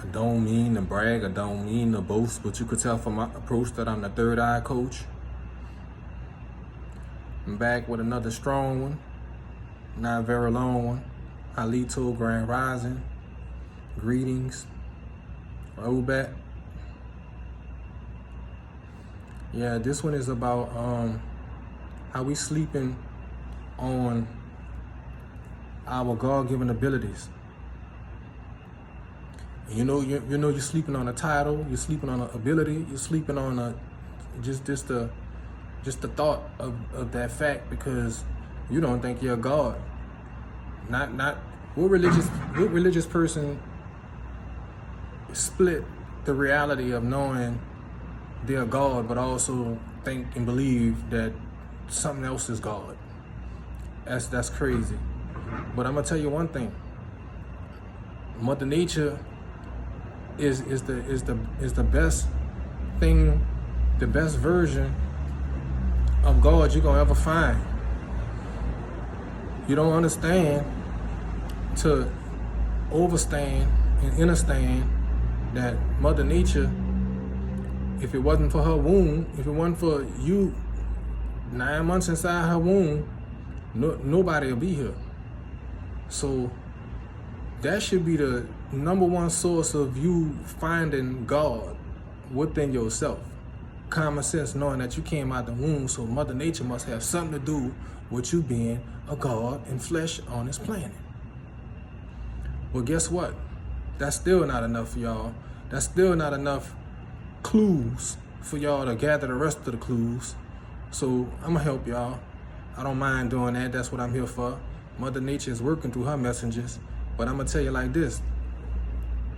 I don't mean to brag, I don't mean to boast, but you could tell from my approach that I'm the third eye coach. I'm back with another strong one, not a very long one. Halito Grand Rising, greetings, Robet. Yeah, this one is about how we sleeping on our God-given abilities. You know you're sleeping on a title, you're sleeping on an ability, you're sleeping on just the thought of that fact because you don't think you're a God. Not what religious person split the reality of knowing they're God, but also think and believe that something else is God. That's crazy. But I'm gonna tell you one thing. Mother Nature is the best thing, the best version of God you're gonna ever find. You don't understand to overstand and understand that Mother Nature, if it wasn't for her womb, if it wasn't for you 9 months inside her womb, nobody will be here. So that should be the number one source of you finding God within yourself. Common sense, knowing that you came out the womb, so Mother Nature must have something to do with you being a God in flesh on this planet. Well, guess what? That's still not enough for y'all. That's still not enough clues for y'all to gather the rest of the clues. So I'm gonna help y'all. I don't mind doing that. That's what I'm here for. Mother Nature is working through her messengers. But I'm gonna tell you like this.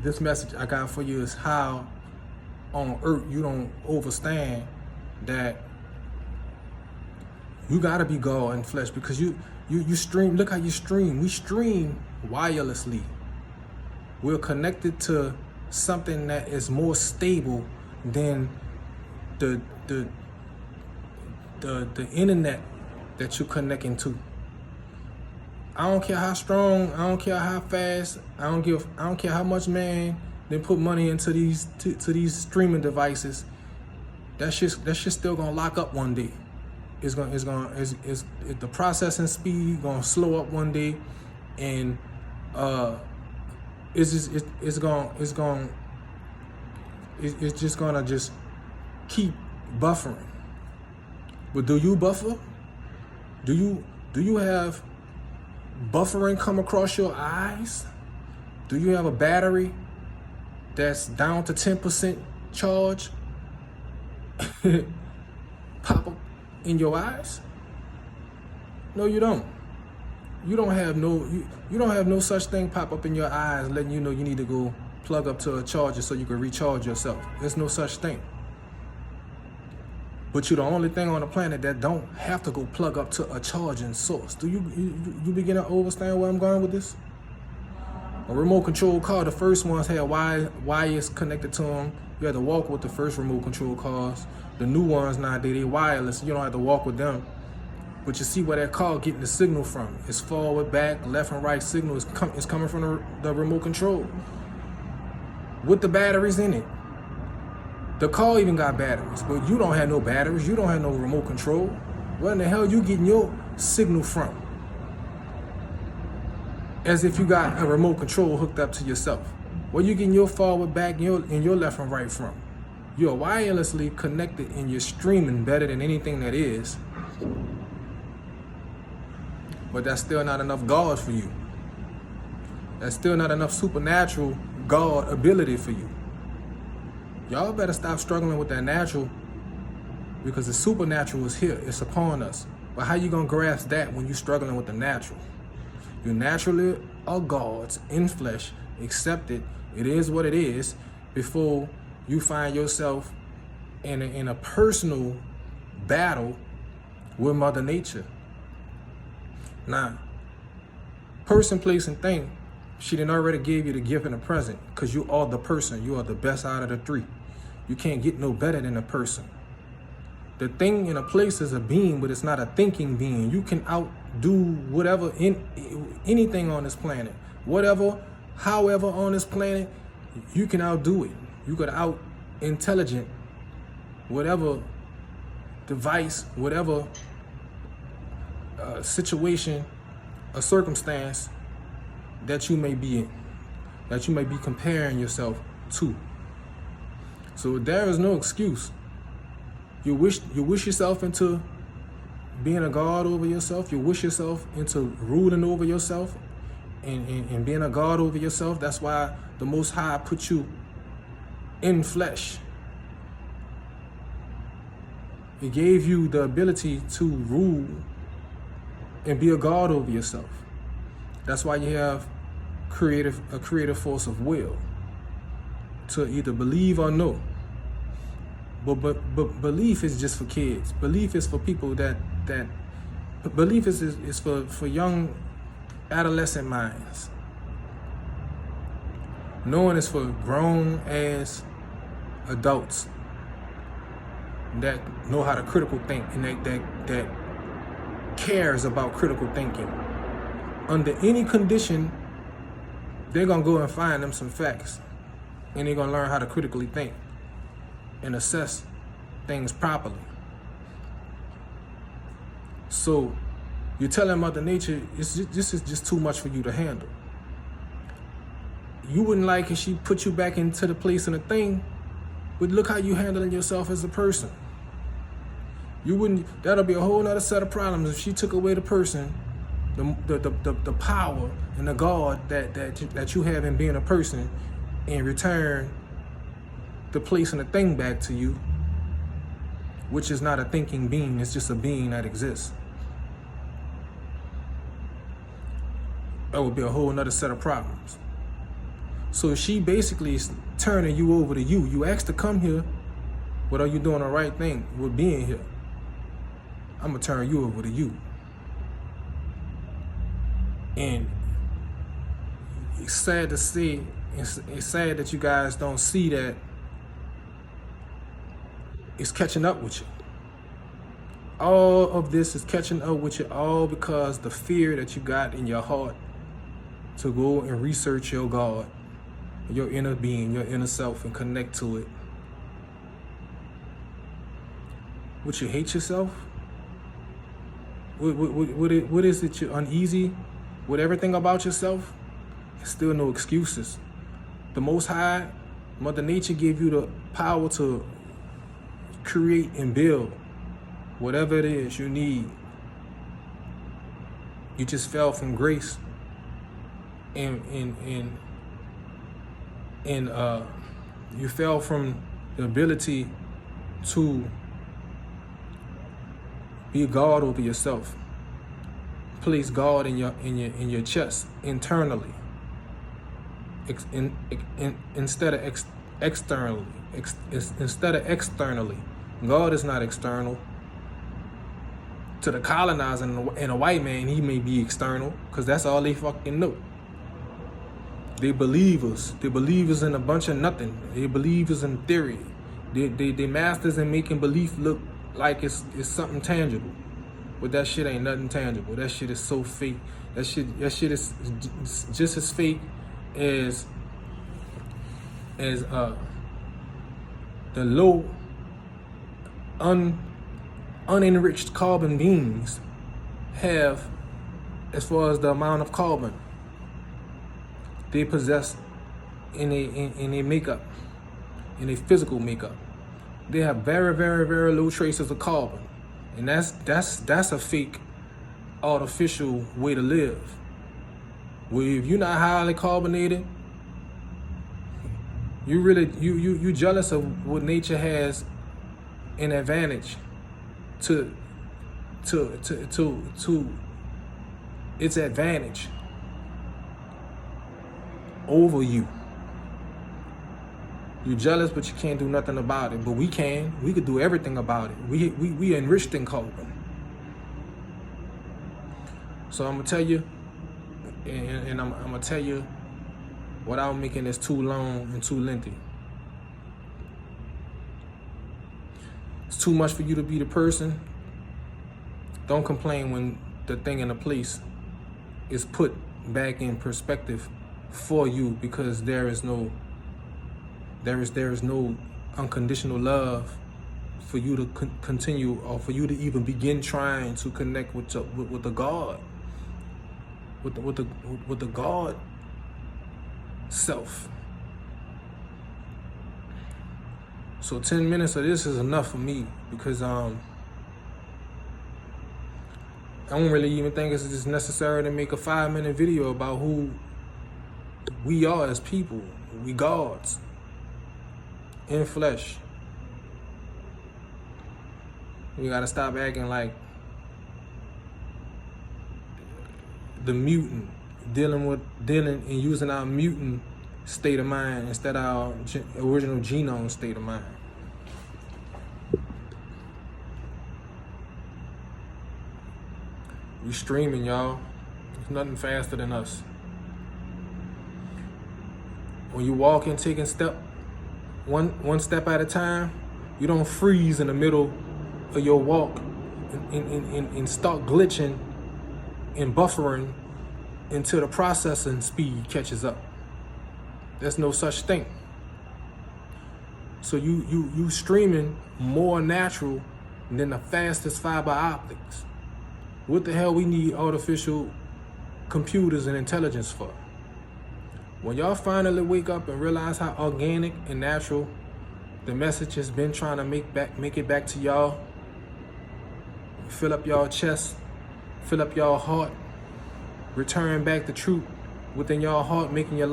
This message I got for you is how on earth you don't understand that you gotta be God in flesh because you stream. Look how you stream. We stream wirelessly. We're connected to something that is more stable than the internet that you're connecting to. I don't care how strong, I don't care how fast, I don't care how much man they put money into these to these streaming devices. That shit's still gonna lock up one day. The processing speed gonna slow up one day, and it's just gonna keep buffering. But do you buffer? Do you have buffering come across your eyes? Do you have a battery that's down to 10% charge pop up in your eyes? No, you don't. You don't have no such thing pop up in your eyes letting you know you need to go plug up to a charger so you can recharge yourself. There's no such thing. But you're the only thing on the planet that don't have to go plug up to a charging source. Do you begin to understand where I'm going with this? A remote control car, the first ones had wires connected to them. You had to walk with the first remote control cars. The new ones nowadays, they wireless. You don't have to walk with them. But you see where that car getting the signal from. It's forward, back, left, and right signal is coming from the remote control with the batteries in it. The car even got batteries, but you don't have no batteries. You don't have no remote control. Where in the hell you getting your signal from? As if you got a remote control hooked up to yourself. Where you getting your forward, back, and your left and right from? You're wirelessly connected and you're streaming better than anything that is. But that's still not enough God for you. That's still not enough supernatural God ability for you. Y'all better stop struggling with that natural because the supernatural is here. It's upon us. But how you gonna grasp that when you're struggling with the natural? You naturally are gods in flesh. Accept it. It is what it is before you find yourself in a personal battle with Mother Nature. Now, person, place, and thing, she done already gave you the gift and the present because you are the person. You are the best out of the three. You can't get no better than a person. The thing in a place is a being, but it's not a thinking being. You can outdo whatever, anything on this planet. Whatever, however on this planet, You can outdo it. You could out intelligent whatever device, whatever situation, a circumstance that you may be in, that you may be comparing yourself to. So there is no excuse. You wish yourself into being a god over yourself. You wish yourself into ruling over yourself and being a god over yourself. That's why the Most High put you in flesh. He gave you the ability to rule and be a god over yourself. That's why you have a creative force of will to either believe or no. But belief is just for kids. Belief is for people that belief is for young adolescent minds. Knowing is for grown ass adults that know how to critical think and that cares about critical thinking. Under any condition, they're gonna go and find them some facts, and they're gonna learn how to critically think and assess things properly. So you're telling Mother Nature, this is just too much for you to handle. You wouldn't like if she put you back into the place and the thing, but look how you handling yourself as a person. You wouldn't. That'll be a whole nother set of problems if she took away the person, the power and the God that you have in being a person, and return the place and the thing back to you, which is not a thinking being. It's just a being that exists. That would be a whole nother set of problems. So she basically is turning you over to you. You asked to come here, but are you doing the right thing with being here? I'm gonna turn you over to you. And it's sad to see, it's sad that you guys don't see that it's catching up with you. All of this is catching up with you, all because the fear that you got in your heart to go and research your God, your inner being, your inner self, and connect to it. Would you hate yourself? What is it you're uneasy with everything about yourself? There's still no excuses. The Most High, Mother Nature, gave you the power to create and build whatever it is you need. You just fell from grace and you fell from the ability to be God over yourself. Place God in your chest internally, instead of externally. Instead of externally, God is not external. To the colonizer and a white man, he may be external, because that's all they fucking know. They believers. They believers in a bunch of nothing. They believers in theory. They masters in making belief look like it's something tangible. But that shit ain't nothing tangible. That shit is so fake. That shit is just as fake as the low unenriched carbon beings have, as far as the amount of carbon they possess in a makeup, in a physical makeup. They have very, very, very low traces of carbon. And that's a fake artificial way to live. Where if you're not highly carbonated, you jealous of what nature has an advantage to its advantage over you. You're jealous, but you can't do nothing about it. But we can. We could do everything about it. We enriched in carbon. So I'm gonna tell you, and I'm gonna tell you without making this too long and too lengthy. It's too much for you to be the person. Don't complain when the thing in the place is put back in perspective for you, because there is no There is no unconditional love for you to continue, or for you to even begin trying to connect with the God, with the God self. So 10 minutes of this is enough for me, because I don't really even think it's just necessary to make a 5-minute video about who we are as people. We gods in flesh. We gotta stop acting like the mutant, dealing and using our mutant state of mind instead of our original genome state of mind. We streaming, y'all. There's nothing faster than us. When you walk in, taking one step at a time, you don't freeze in the middle of your walk and start glitching and buffering until the processing speed catches up. There's no such thing. So you streaming more natural than the fastest fiber optics. What the hell we need artificial computers and intelligence for? When y'all finally wake up and realize how organic and natural the message has been trying to make it back to y'all, fill up y'all chest, fill up y'all heart, return back the truth within y'all heart, making your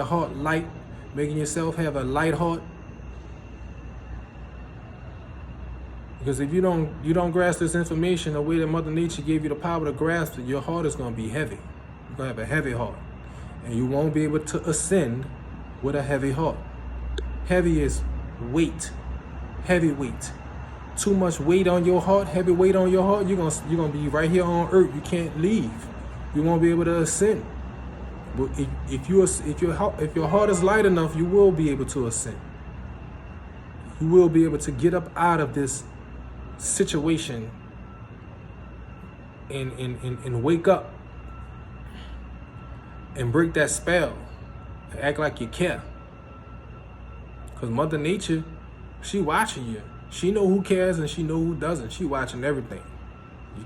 heart light, making yourself have a light heart. Because if you don't grasp this information the way that Mother Nature gave you the power to grasp it, your heart is going to be heavy. You're going to have a heavy heart. And you won't be able to ascend with a heavy heart. Heavy is weight. Heavy weight. Too much weight on your heart, heavy weight on your heart, you're gonna be right here on earth. You can't leave. You won't be able to ascend. But if your heart is light enough, you will be able to ascend. You will be able to get up out of this situation and wake up and break that spell. Act like you care. Because Mother Nature, she watching you. She know who cares and she know who doesn't. She watching everything. You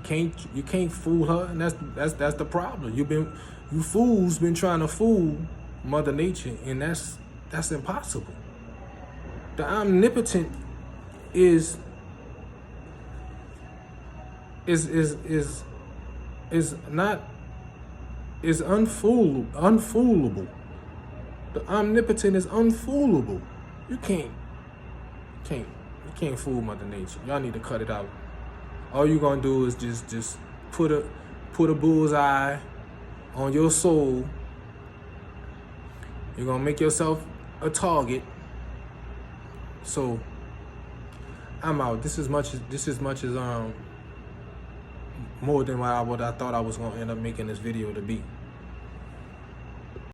can't fool her, and that's the problem. You fools been trying to fool Mother Nature, and that's impossible. The omnipotent is unfoolable. The omnipotent is unfoolable. You can't fool Mother Nature. Y'all need to cut it out. All you gonna do is just put a bullseye on your soul. You're gonna make yourself a target. So I'm out. This is much as more than what I thought I was gonna end up making this video to be.